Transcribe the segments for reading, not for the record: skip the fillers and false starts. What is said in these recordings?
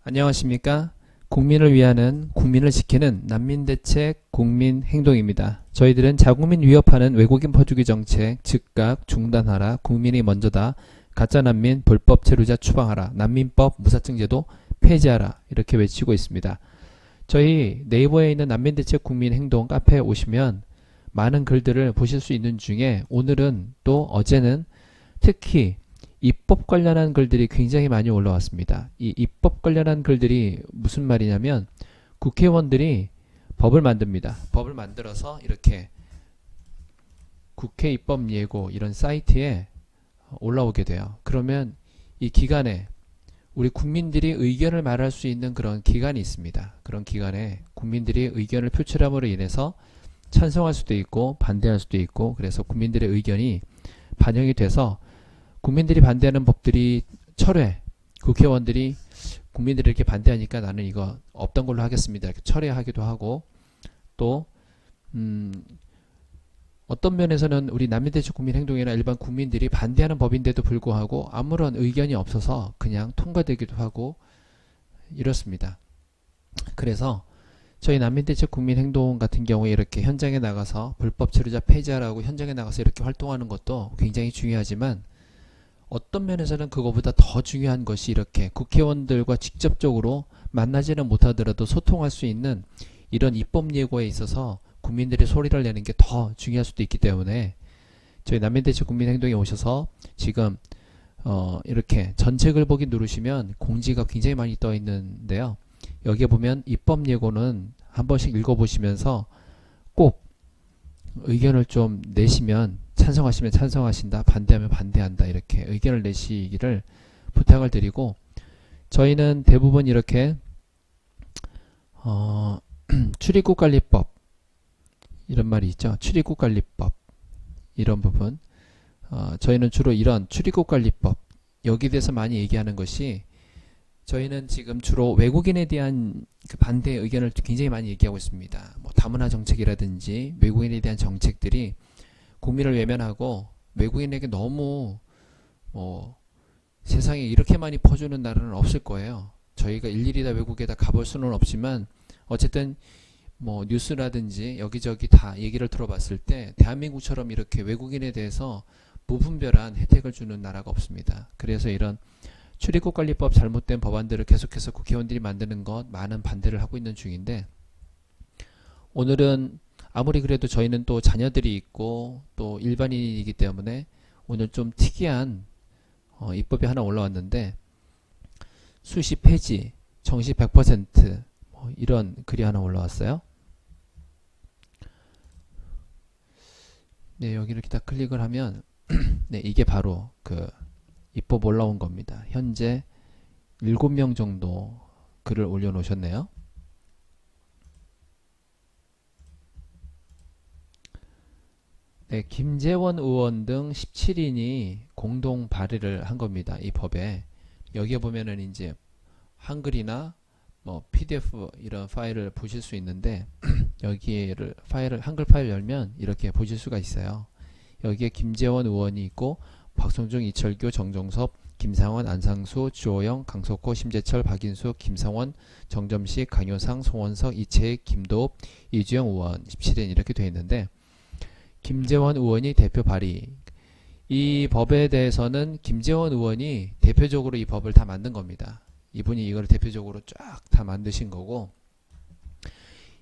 안녕하십니까? 국민을 위하는 국민을 지키는 난민대책 국민행동입니다. 저희들은 자국민 위협하는 외국인 퍼주기 정책 즉각 중단하라, 국민이 먼저다, 가짜난민 불법 체류자 추방하라, 난민법 무사증제도 폐지하라 이렇게 외치고 있습니다. 저희 네이버에 있는 난민대책 국민행동 카페에 오시면 많은 글들을 보실 수 있는 중에 오늘은 또 어제는 특히 입법 관련한 글들이 굉장히 많이 올라왔습니다. 이 입법 관련한 글들이 무슨 말이냐면 국회의원들이 법을 만듭니다. 법을 만들어서 이렇게 국회 입법 예고 이런 사이트에 올라오게 돼요. 그러면 이 기간에 우리 국민들이 의견을 말할 수 있는 그런 기간이 있습니다. 그런 기간에 국민들이 의견을 표출함으로 인해서 찬성할 수도 있고 반대할 수도 있고, 그래서 국민들의 의견이 반영이 돼서 국민들이 반대하는 법들이 철회, 국회의원들이 국민들이 이렇게 반대하니까 나는 이거 없던 걸로 하겠습니다, 이렇게 철회하기도 하고, 또 어떤 면에서는 우리 난민대책 국민행동이나 일반 국민들이 반대하는 법인데도 불구하고 아무런 의견이 없어서 그냥 통과되기도 하고 이렇습니다. 그래서 저희 난민대책 국민행동 같은 경우에 이렇게 현장에 나가서 불법 체류자 폐지하라고 현장에 나가서 이렇게 활동하는 것도 굉장히 중요하지만, 어떤 면에서는 그거보다 더 중요한 것이 이렇게 국회의원들과 직접적으로 만나지는 못하더라도 소통할 수 있는 이런 입법 예고에 있어서 국민들이 소리를 내는 게 더 중요할 수도 있기 때문에 저희 난민대책 국민행동에 오셔서 지금 이렇게 전체 글보기 누르시면 공지가 굉장히 많이 떠 있는데요. 여기에 보면 입법 예고는 한 번씩 읽어보시면서 꼭 의견을 좀 내시면, 찬성하시면 찬성하신다, 반대하면 반대한다, 이렇게 의견을 내시기를 부탁을 드리고, 저희는 대부분 이렇게 출입국관리법 이런 말이 있죠. 출입국관리법 이런 부분, 저희는 주로 이런 출입국관리법 여기에 대해서 많이 얘기하는 것이, 저희는 지금 주로 외국인에 대한 그 반대 의견을 굉장히 많이 얘기하고 있습니다. 뭐 다문화 정책이라든지 외국인에 대한 정책들이 국민을 외면하고 외국인에게 너무 세상에 이렇게 많이 퍼주는 나라는 없을 거예요. 저희가 일일이 다 외국에 다 가볼 수는 없지만 어쨌든 뭐 뉴스라든지 여기저기 다 얘기를 들어봤을 때 대한민국처럼 이렇게 외국인에 대해서 무분별한 혜택을 주는 나라가 없습니다. 그래서 이런 출입국관리법 잘못된 법안들을 계속해서 국회의원들이 만드는 것 많은 반대를 하고 있는 중인데, 오늘은 아무리 그래도 저희는 또 자녀들이 있고 또 일반인이기 때문에 오늘 좀 특이한 입법이 하나 올라왔는데, 수시 폐지, 정시 100% 이런 글이 하나 올라왔어요. 네, 여기 이렇게 딱 클릭을 하면 네, 이게 바로 그 입법 올라온 겁니다. 현재 7명 정도 글을 올려놓으셨네요. 네, 김재원 의원 등 17인이 공동 발의를 한 겁니다. 이 법에. 여기에 보면은 이제 한글이나 뭐 PDF 이런 파일을 보실 수 있는데 여기를 한글 파일 열면 이렇게 보실 수가 있어요. 여기에 김재원 의원이 있고 박성중, 이철규, 정정섭, 김상원, 안상수, 주호영, 강석호, 심재철, 박인수, 김상원, 정점식, 강효상, 송원석, 이채익, 김도읍, 이주영 의원 17인 이렇게 되어 있는데, 김재원 의원이 대표 발의, 이 법에 대해서는 김재원 의원이 대표적으로 이 법을 다 만든 겁니다. 이분이 이걸 대표적으로 쫙 다 만드신 거고,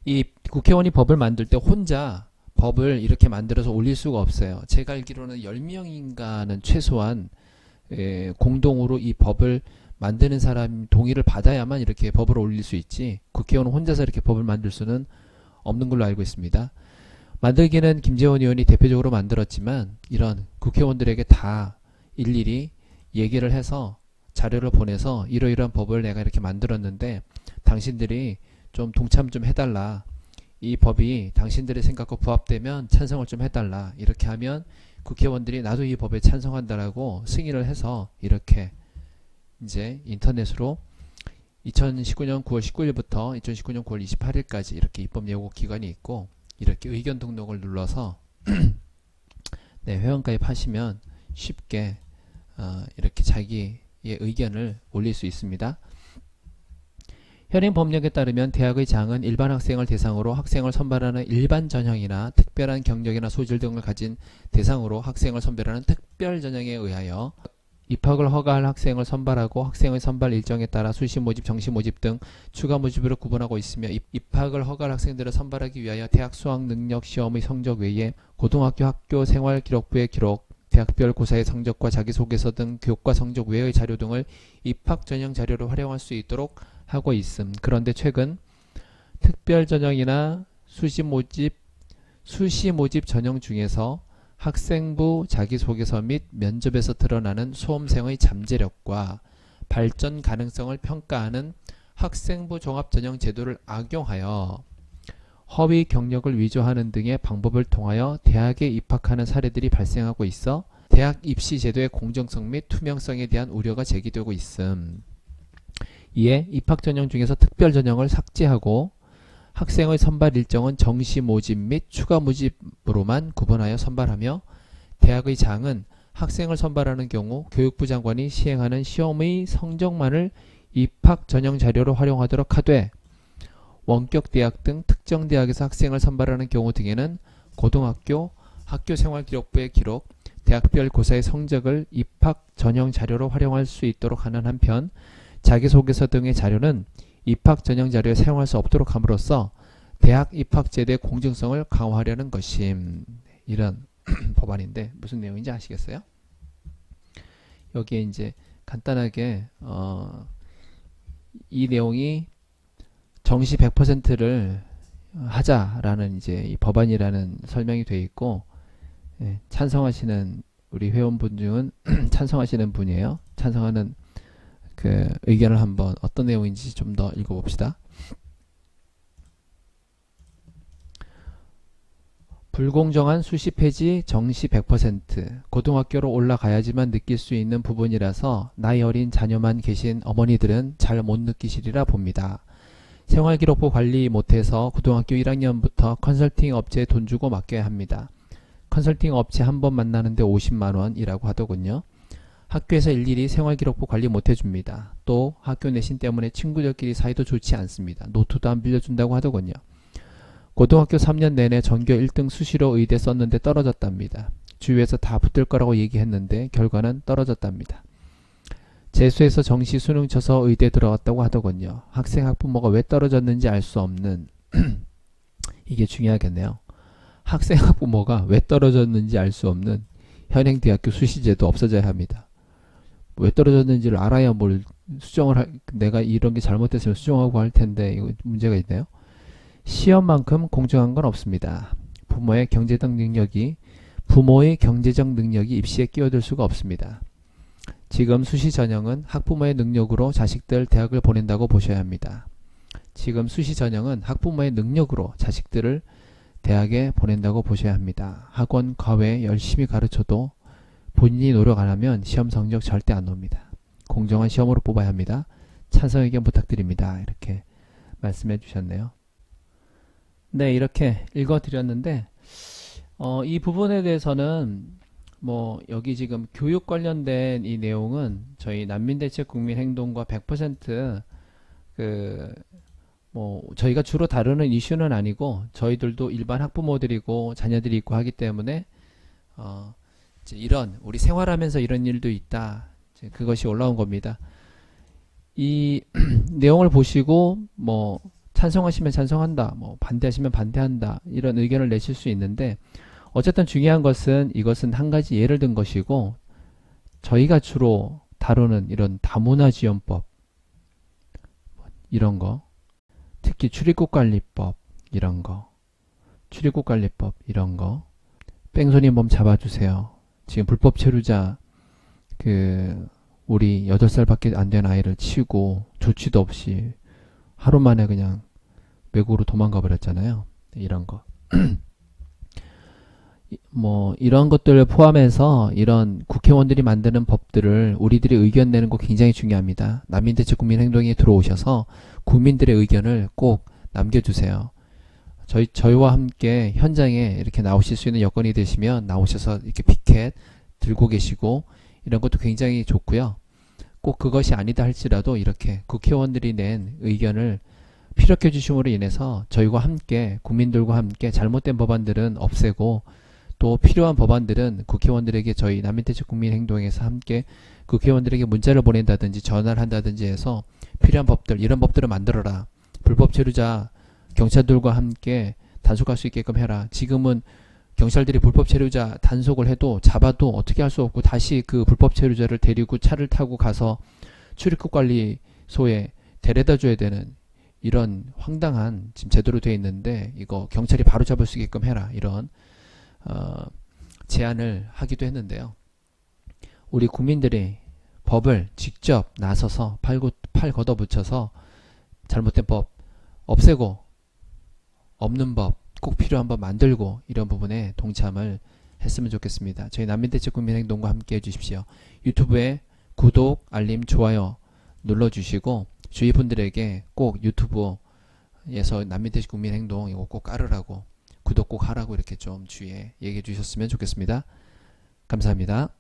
이 국회의원이 법을 만들 때 혼자 법을 이렇게 만들어서 올릴 수가 없어요. 제가 알기로는 10명인가는 최소한 공동으로 이 법을 만드는 사람 동의를 받아야만 이렇게 법을 올릴 수 있지, 국회의원은 혼자서 이렇게 법을 만들 수는 없는 걸로 알고 있습니다. 만들기는 김재원 의원이 대표적으로 만들었지만 이런 국회의원들에게 다 일일이 얘기를 해서 자료를 보내서 이러이러한 법을 내가 이렇게 만들었는데 당신들이 좀 동참 좀 해달라, 이 법이 당신들의 생각과 부합되면 찬성을 좀 해달라, 이렇게 하면 국회의원들이 나도 이 법에 찬성한다라고 승인을 해서 이렇게 이제 인터넷으로 2019년 9월 19일부터 2019년 9월 28일까지 이렇게 입법 예고 기간이 있고, 이렇게 의견 등록을 눌러서 네, 회원가입 하시면 쉽게 이렇게 자기의 의견을 올릴 수 있습니다. 현행 법령에 따르면 대학의 장은 일반 학생을 대상으로 학생을 선발하는 일반 전형이나 특별한 경력이나 소질 등을 가진 대상으로 학생을 선별하는 특별 전형에 의하여 입학을 허가할 학생을 선발하고 학생의 선발 일정에 따라 수시 모집, 정시 모집 등 추가 모집으로 구분하고 있으며 입학을 허가할 학생들을 선발하기 위하여 대학 수학 능력 시험의 성적 외에 고등학교 학교 생활 기록부의 기록, 대학별 고사의 성적과 자기소개서 등 교과 성적 외의 자료 등을 입학 전형 자료로 활용할 수 있도록 하고 있음. 그런데 최근 특별 전형이나 수시 모집 전형 중에서 학생부 자기소개서 및 면접에서 드러나는 수험생의 잠재력과 발전 가능성을 평가하는 학생부 종합전형 제도를 악용하여 허위 경력을 위조하는 등의 방법을 통하여 대학에 입학하는 사례들이 발생하고 있어 대학 입시 제도의 공정성 및 투명성에 대한 우려가 제기되고 있음. 이에 입학 전형 중에서 특별 전형을 삭제하고 학생의 선발 일정은 정시 모집 및 추가 모집으로만 구분하여 선발하며 대학의 장은 학생을 선발하는 경우 교육부 장관이 시행하는 시험의 성적만을 입학 전형 자료로 활용하도록 하되 원격 대학 등 특정 대학에서 학생을 선발하는 경우 등에는 고등학교 학교생활기록부의 기록, 대학별 고사의 성적을 입학 전형 자료로 활용할 수 있도록 하는 한편 자기소개서 등의 자료는 입학 전형 자료에 사용할 수 없도록 함으로써 대학 입학 제도의 공정성을 강화하려는 것임. 이런 법안인데 무슨 내용인지 아시겠어요? 여기에 이제 간단하게 이 내용이 정시 100%를 하자라는 이제 이 법안이라는 설명이 되어 있고, 예, 찬성하시는 우리 회원분 중은 찬성하시는 분이에요. 찬성하는 그 의견을 한번 어떤 내용인지 좀 더 읽어봅시다. 불공정한 수시 폐지 정시 100% 고등학교로 올라가야지만 느낄 수 있는 부분이라서 나이 어린 자녀만 계신 어머니들은 잘 못 느끼시리라 봅니다. 생활기록부 관리 못해서 고등학교 1학년부터 컨설팅 업체에 돈 주고 맡겨야 합니다. 컨설팅 업체 한 번 만나는데 50만원이라고 하더군요. 학교에서 일일이 생활기록부 관리 못해줍니다. 또 학교 내신 때문에 친구들끼리 사이도 좋지 않습니다. 노트도 안 빌려준다고 하더군요. 고등학교 3년 내내 전교 1등 수시로 의대 썼는데 떨어졌답니다. 주위에서 다 붙을 거라고 얘기했는데 결과는 떨어졌답니다. 재수해서 정시 수능 쳐서 의대 들어갔다고 하더군요. 학생 학부모가 왜 떨어졌는지 알 수 없는 이게 중요하겠네요. 학생 학부모가 왜 떨어졌는지 알 수 없는 현행 대학교 수시제도 없어져야 합니다. 왜 떨어졌는지를 알아야 뭘 내가 이런 게 잘못됐으면 수정하고 할 텐데 이거 문제가 있네요. 시험만큼 공정한 건 없습니다. 부모의 경제적 능력이 입시에 끼어들 수가 없습니다. 지금 수시 전형은 학부모의 능력으로 자식들 대학을 보낸다고 보셔야 합니다. 지금 수시 전형은 학부모의 능력으로 자식들을 대학에 보낸다고 보셔야 합니다. 학원 과외 열심히 가르쳐도 본인이 노력 안 하면 시험 성적 절대 안 옵니다. 공정한 시험으로 뽑아야 합니다. 찬성 의견 부탁드립니다. 이렇게 말씀해 주셨네요. 네, 이렇게 읽어드렸는데 이 부분에 대해서는 뭐 여기 지금 교육 관련된 이 내용은 저희 난민대책 국민행동과 100% 저희가 주로 다루는 이슈는 아니고 저희들도 일반 학부모들이고 자녀들이 있고 하기 때문에 이제 이런 우리 생활하면서 이런 일도 있다. 이제 그것이 올라온 겁니다. 이 내용을 보시고 뭐 찬성하시면 찬성한다, 뭐 반대하시면 반대한다 이런 의견을 내실 수 있는데 어쨌든 중요한 것은 이것은 한 가지 예를 든 것이고 저희가 주로 다루는 이런 다문화지원법 이런 거 특히 출입국관리법 이런 거 출입국관리법 이런 거 뺑소니 몸 잡아주세요. 지금 불법 체류자 우리 8살밖에 안 된 아이를 치고 조치도 없이 하루 만에 그냥 외국으로 도망가 버렸잖아요. 이런 거 뭐 이런 것들을 포함해서 이런 국회의원들이 만드는 법들을 우리들이 의견 내는 거 굉장히 중요합니다. 난민대책 국민행동에 들어오셔서 국민들의 의견을 꼭 남겨주세요. 저희와 함께 현장에 이렇게 나오실 수 있는 여건이 되시면 나오셔서 이렇게 피켓 들고 계시고 이런 것도 굉장히 좋고요. 꼭 그것이 아니다 할지라도 이렇게 국회의원들이 낸 의견을 피력해 주심으로 인해서 저희와 함께 국민들과 함께 잘못된 법안들은 없애고 또 필요한 법안들은 국회의원들에게 저희 난민대책 국민행동에서 함께 국회의원들에게 문자를 보낸다든지 전화를 한다든지 해서 필요한 법들 이런 법들을 만들어라. 불법 체류자 경찰들과 함께 단속할 수 있게끔 해라. 지금은 경찰들이 불법 체류자 단속을 해도 잡아도 어떻게 할 수 없고 다시 그 불법 체류자를 데리고 차를 타고 가서 출입국 관리소에 데려다 줘야 되는 이런 황당한 지금 제도로 되어 있는데 이거 경찰이 바로 잡을 수 있게끔 해라. 이런 제안을 하기도 했는데요. 우리 국민들이 법을 직접 나서서 팔 걷어붙여서 잘못된 법 없애고 없는 법 꼭 필요한 법 만들고 이런 부분에 동참을 했으면 좋겠습니다. 저희 난민대책 국민행동과 함께 해주십시오. 유튜브에 구독, 알림, 좋아요 눌러주시고 주위 분들에게 꼭 유튜브에서 난민대책 국민행동 이거 꼭 깔으라고 구독 꼭 하라고 이렇게 좀 주위에 얘기해 주셨으면 좋겠습니다. 감사합니다.